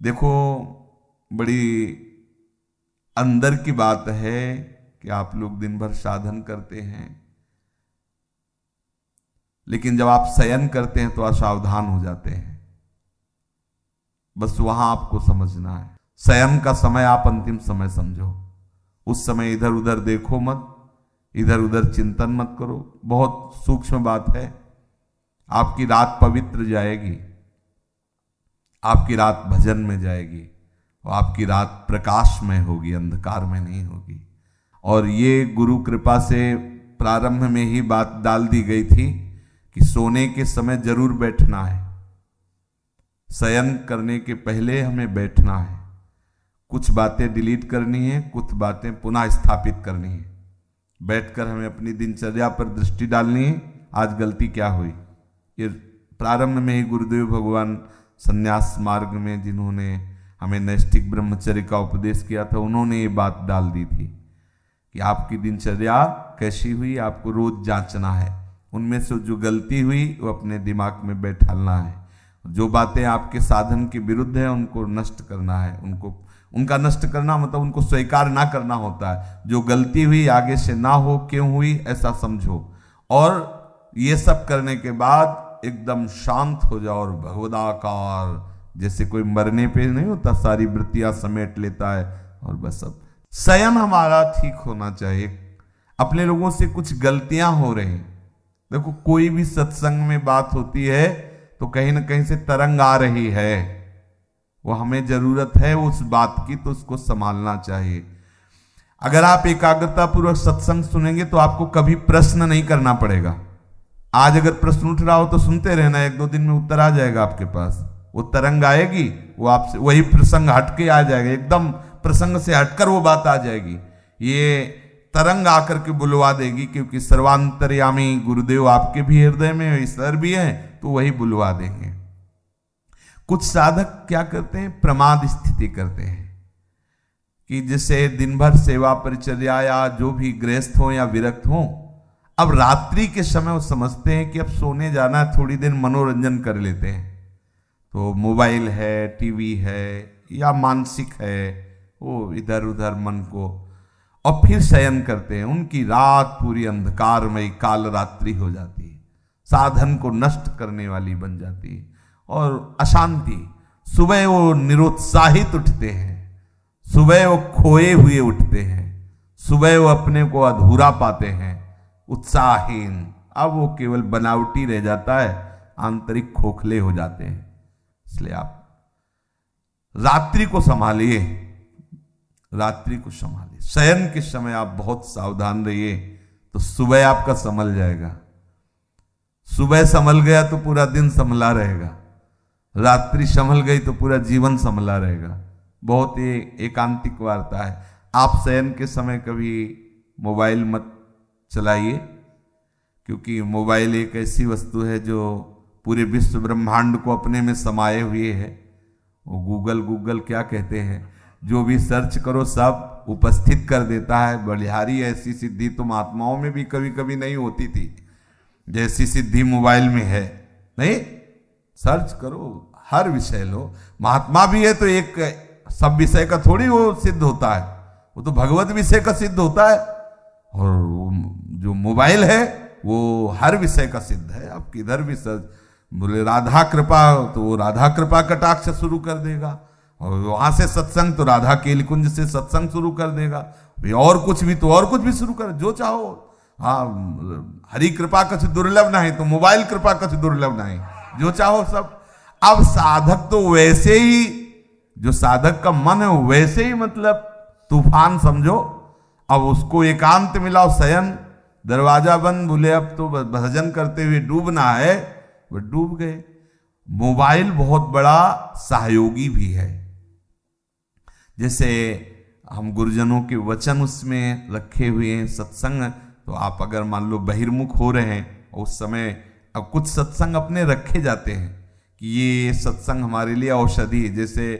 देखो, बड़ी अंदर की बात है कि आप लोग दिन भर साधन करते हैं, लेकिन जब आप शयन करते हैं तो असावधान हो जाते हैं। बस वहां आपको समझना है, शयन का समय आप अंतिम समय समझो। उस समय इधर उधर देखो मत, इधर उधर चिंतन मत करो। बहुत सूक्ष्म बात है। आपकी रात पवित्र जाएगी, आपकी रात भजन में जाएगी, और आपकी रात प्रकाश में होगी, अंधकार में नहीं होगी। और ये गुरु कृपा से प्रारंभ में ही बात डाल दी गई थी कि सोने के समय जरूर बैठना है, शयन करने के पहले हमें बैठना है। कुछ बातें डिलीट करनी है, कुछ बातें पुनः स्थापित करनी है। बैठकर हमें अपनी दिनचर्या पर दृष्टि डालनी है। आज गलती क्या हुई, ये प्रारंभ में ही गुरुदेव भगवान संन्यास मार्ग में जिन्होंने हमें नैष्ठिक ब्रह्मचर्य का उपदेश किया था, उन्होंने ये बात डाल दी थी कि आपकी दिनचर्या कैसी हुई, आपको रोज जांचना है। उनमें से जो गलती हुई वो अपने दिमाग में बैठालना है। जो बातें आपके साधन के विरुद्ध है उनको नष्ट करना है। उनका नष्ट करना मतलब उनको स्वीकार ना करना होता है। जो गलती हुई आगे से ना हो, क्यों हुई ऐसा समझो, और ये सब करने के बाद एकदम शांत हो जाओ और भगवदाकार, जैसे कोई मरने पे नहीं होता, सारी वृत्तियां समेट लेता है और बस। अब शयन हमारा ठीक होना चाहिए। अपने लोगों से कुछ गलतियां हो रही, देखो कोई भी सत्संग में बात होती है तो कहीं ना कहीं से तरंग आ रही है, वो हमें जरूरत है उस बात की, तो उसको संभालना चाहिए। अगर आप एकाग्रता पूर्वक सत्संग सुनेंगे तो आपको कभी प्रश्न नहीं करना पड़ेगा। आज अगर प्रश्न उठ रहा हो तो सुनते रहना, एक दो दिन में उत्तर आ जाएगा आपके पास। वो तरंग आएगी, वो आपसे वही प्रसंग हटके आ जाएगा, एकदम प्रसंग से हटकर वो बात आ जाएगी। ये तरंग आकर के बुलवा देगी, क्योंकि सर्वांतर्यामी गुरुदेव आपके भी हृदय में ईश्वर भी है, तो वही बुलवा देंगे। कुछ साधक क्या करते हैं, प्रमाद स्थिति करते हैं कि जैसे दिन भर सेवा परिचर्या या जो भी गृहस्थ हो या विरक्त हो, अब रात्रि के समय वो समझते हैं कि अब सोने जाना है, थोड़ी देर मनोरंजन कर लेते हैं। तो मोबाइल है, टीवी है या मानसिक है, वो इधर उधर मन को, और फिर शयन करते हैं। उनकी रात पूरी अंधकारमय काल रात्रि हो जाती है, साधन को नष्ट करने वाली बन जाती है और अशांति। सुबह वो निरुत्साहित उठते हैं, सुबह वो खोए हुए उठते हैं, सुबह वो अपने को अधूरा पाते हैं, उत्साहहीन। अब वो केवल बनावटी रह जाता है, आंतरिक खोखले हो जाते हैं। इसलिए आप रात्रि को संभालिए, रात्रि को संभालिए। शयन के समय आप बहुत सावधान रहिए, तो सुबह आपका संभल जाएगा। सुबह संभल गया तो पूरा दिन संभला रहेगा, रात्रि संभल गई तो पूरा जीवन संभला रहेगा। बहुत ही एकांतिक वार्ता है। आप शयन के समय कभी मोबाइल मत चलाइए, क्योंकि मोबाइल एक ऐसी वस्तु है जो पूरे विश्व ब्रह्मांड को अपने में समाये हुए है। वो गूगल क्या कहते हैं, जो भी सर्च करो सब उपस्थित कर देता है। बलिहारी ऐसी सिद्धि तो महात्माओं में भी कभी कभी नहीं होती थी, जैसी सिद्धि मोबाइल में है। नहीं, सर्च करो, हर विषय लो। महात्मा भी है तो एक सब विषय का थोड़ी वो सिद्ध होता है, वो तो भगवत विषय का सिद्ध होता है। और जो मोबाइल है वो हर विषय का सिद्ध है। आप किधर भी सर्च, बोले राधा कृपा तो वो राधा कृपा कटाक्ष शुरू कर देगा, और वहां से सत्संग तो राधा केली कुंज से सत्संग शुरू कर देगा, और कुछ भी तो और कुछ भी शुरू कर, जो चाहो। हाँ, हरि कृपा कछ दुर्लभ नहीं तो मोबाइल कृपा कछ दुर्लभ नहीं, जो चाहो सब। अब साधक तो वैसे ही, जो साधक का मन है वैसे ही मतलब तूफान समझो। अब उसको एकांत मिलाओ, शयन, दरवाजा बंद, बोले अब तो भजन करते हुए डूबना है, वो डूब गए। मोबाइल बहुत बड़ा सहयोगी भी है। जैसे हम गुरुजनों के वचन उसमें रखे हुए हैं, सत्संग, तो आप अगर मान लो बहिर्मुख हो रहे हैं उस समय, अब कुछ सत्संग अपने रखे जाते हैं कि ये सत्संग हमारे लिए औषधि, जैसे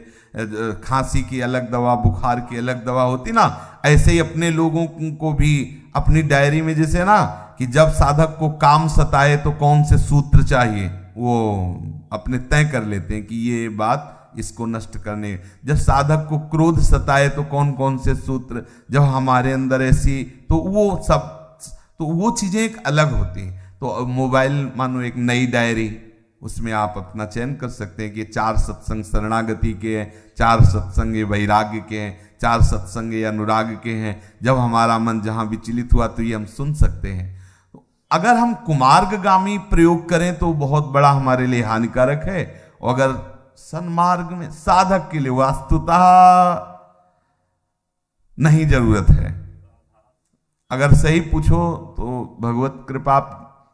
खांसी की अलग दवा, बुखार की अलग दवा होती ना, ऐसे ही अपने लोगों को भी अपनी डायरी में, जैसे ना कि जब साधक को काम सताए तो कौन से सूत्र चाहिए, वो अपने तय कर लेते हैं कि ये बात इसको नष्ट करने। जब साधक को क्रोध सताए तो कौन कौन से सूत्र, जब हमारे अंदर ऐसी, तो वो चीजें एक अलग होती हैं। तो मोबाइल मानो एक नई डायरी, उसमें आप अपना चयन कर सकते हैं कि 4 सत्संग शरणागति के हैं, 4 सत्संग ये वैराग्य के हैं, 4 सत्संग ये अनुराग के हैं। जब हमारा मन जहां विचलित हुआ तो ये हम सुन सकते हैं। तो अगर हम कुमार्गगामी प्रयोग करें तो बहुत बड़ा हमारे लिए हानिकारक है, और अगर सन्मार्ग में साधक के लिए वास्तुतः नहीं जरूरत है। अगर सही पूछो तो भगवत कृपा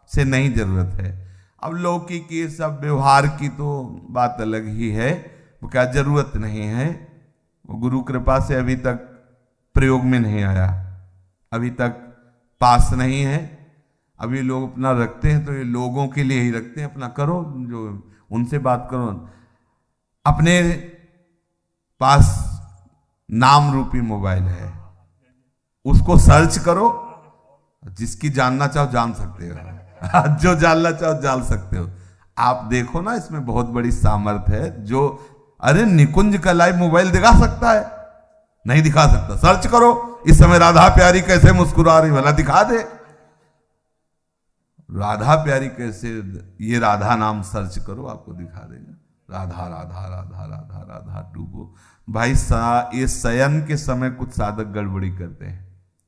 से नहीं जरूरत है। अब लौकिक ये सब व्यवहार की तो बात अलग ही है, वो क्या जरूरत नहीं है, वो गुरु कृपा से अभी तक प्रयोग में नहीं आया, अभी तक पास नहीं है। अभी लोग अपना रखते हैं तो ये लोगों के लिए ही रखते हैं, अपना करो, जो उनसे बात करो। अपने पास नाम रूपी मोबाइल है, उसको सर्च करो, जिसकी जानना चाहो जान सकते हो, जो जानना चाहो जान सकते हो। आप देखो ना, इसमें बहुत बड़ी सामर्थ्य है। जो अरे निकुंज का लाइव मोबाइल दिखा सकता है? नहीं दिखा सकता। सर्च करो इस समय राधा प्यारी कैसे मुस्कुरा रही, वाला दिखा दे। राधा प्यारी कैसे, ये राधा नाम सर्च करो, आपको दिखा देगा। राधा राधा राधा राधा राधा डूबो। भाई ये शयन के समय कुछ साधक गड़बड़ी करते हैं,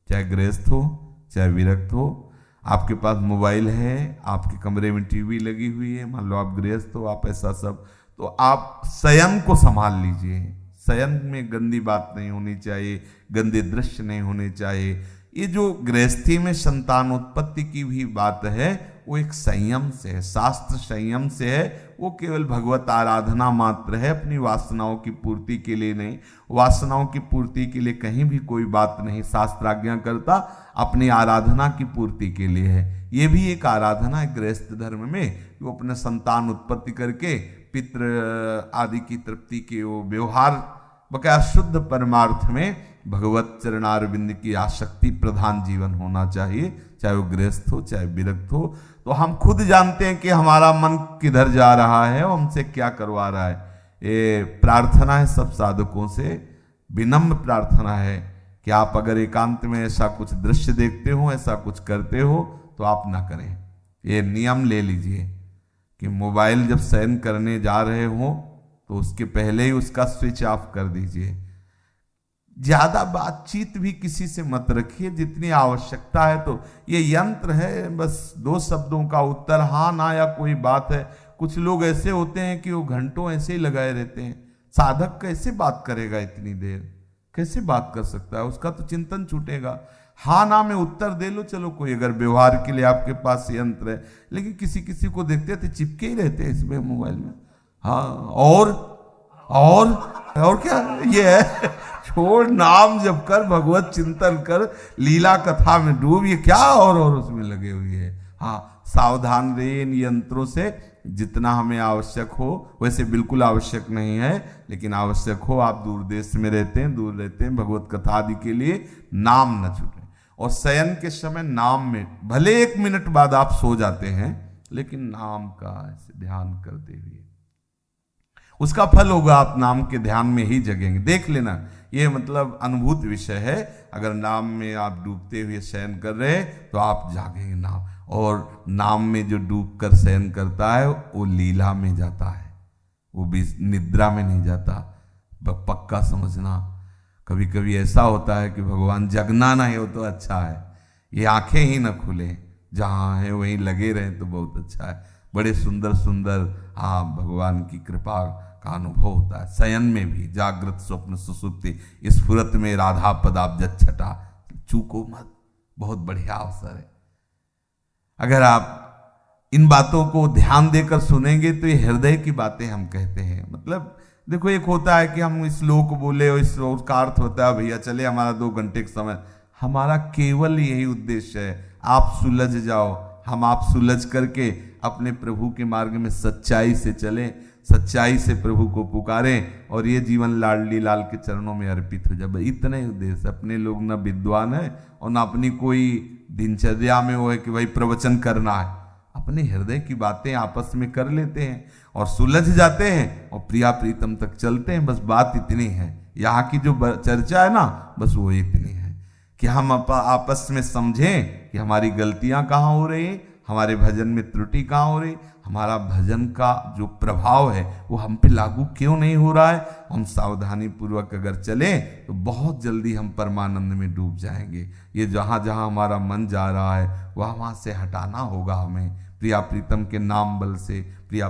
चाहे गृहस्थ हो चाहे विरक्त हो। आपके पास मोबाइल है, आपके कमरे में टीवी लगी हुई है, मान लो आप गृहस्थ हो, आप ऐसा सब, तो आप शयन को संभाल लीजिए। शयन में गंदी बात नहीं होनी चाहिए, गंदे दृश्य नहीं होने चाहिए। ये जो गृहस्थी में संतानोत्पत्ति की भी बात है, वो एक संयम से है, शास्त्र संयम से है। वो केवल भगवत आराधना मात्र है, अपनी वासनाओं की पूर्ति के लिए नहीं। वासनाओं की पूर्ति के लिए कहीं भी कोई बात नहीं शास्त्र आज्ञा करता, अपनी आराधना की पूर्ति के लिए है। ये भी एक आराधना है गृहस्थ धर्म में, वो अपने संतान उत्पत्ति करके पितृ आदि की तृप्ति के वो व्यवहार बकाया शुद्ध परमार्थ में भगवत चरणारविंद की आसक्ति प्रधान जीवन होना चाहिए, चाहे वो गृहस्थ हो चाहे विरक्त हो। तो हम खुद जानते हैं कि हमारा मन किधर जा रहा है और हमसे क्या करवा रहा है। ये प्रार्थना है सब साधकों से, विनम्र प्रार्थना है कि आप अगर एकांत में ऐसा कुछ दृश्य देखते हो, ऐसा कुछ करते हो, तो आप ना करें। ये नियम ले लीजिए कि मोबाइल जब शयन करने जा रहे हो तो उसके पहले ही उसका स्विच ऑफ कर दीजिए। ज्यादा बातचीत भी किसी से मत रखिए, जितनी आवश्यकता है। तो ये यंत्र है, बस 2 शब्दों का उत्तर हाँ ना या कोई बात है। कुछ लोग ऐसे होते हैं कि वो घंटों ऐसे ही लगाए रहते हैं। साधक कैसे बात करेगा इतनी देर, कैसे बात कर सकता है? उसका तो चिंतन छूटेगा। हाँ ना में उत्तर दे लो, चलो कोई अगर व्यवहार के लिए आपके पास यंत्र है, लेकिन किसी किसी को देखते थे चिपके ही रहते हैं इसमें मोबाइल में। हाँ और क्या ये है, छोड़, नाम जप कर, भगवत चिंतन कर, लीला कथा में डूब, ये क्या और उसमें लगे हुए है। हाँ, सावधान रहिए इन यंत्रों से, जितना हमें आवश्यक हो। वैसे बिल्कुल आवश्यक नहीं है, लेकिन आवश्यक हो। आप दूर देश में रहते हैं, दूर रहते हैं, भगवत कथा आदि के लिए नाम न छूटे। और शयन के समय नाम में भले 1 मिनट बाद आप सो जाते हैं, लेकिन नाम का ऐसे ध्यान करते हुए उसका फल होगा, आप नाम के ध्यान में ही जगेंगे। देख लेना, ये मतलब अनुभूत विषय है। अगर नाम में आप डूबते हुए शयन कर रहे हैं तो आप जागेंगे नाम। और नाम में जो डूब कर शयन करता है वो लीला में जाता है, वो भी निद्रा में नहीं जाता। पक्का समझना। कभी कभी ऐसा होता है कि भगवान जगना नहीं हो तो अच्छा है, ये आंखें ही न खुले, जहाँ है वहीं लगे रहें तो बहुत अच्छा है। बड़े सुंदर सुंदर भगवान की कृपा का अनुभव होता है शयन में भी। जागृत स्वप्न सुसुप्ति स्फुरत में राधा पदाब्ज छटा, चूको मत, बहुत बढ़िया अवसर है। अगर आप इन बातों को ध्यान देकर सुनेंगे तो ये हृदय की बातें हम कहते हैं। मतलब देखो, एक होता है कि हम श्लोक बोले और इस श्लोक का अर्थ होता है भैया चले हमारा 2 घंटे का समय। हमारा केवल यही उद्देश्य है, आप सुलझ जाओ, हम आप सुलझ करके अपने प्रभु के मार्ग में सच्चाई से चलें, सच्चाई से प्रभु को पुकारें और ये जीवन लाडली लाल के चरणों में अर्पित हो जाए। इतने उद्देश्य। अपने लोग ना विद्वान है और ना अपनी कोई दिनचर्या में वो है कि भाई प्रवचन करना है। अपने हृदय की बातें आपस में कर लेते हैं और सुलझ जाते हैं और प्रिया प्रीतम तक चलते हैं। बस बात इतनी है, यहाँ की जो चर्चा है ना, बस वो इतनी है कि हम आपस में समझें कि हमारी गलतियां कहाँ हो रही हैं, हमारे भजन में त्रुटि कहाँ हो रही, हमारा भजन का जो प्रभाव है वो हम पे लागू क्यों नहीं हो रहा है। हम सावधानी पूर्वक अगर चलें तो बहुत जल्दी हम परमानंद में डूब जाएंगे। ये जहाँ जहाँ हमारा मन जा रहा है वहाँ वहाँ से हटाना होगा हमें, प्रिया प्रीतम के नाम बल से, प्रिया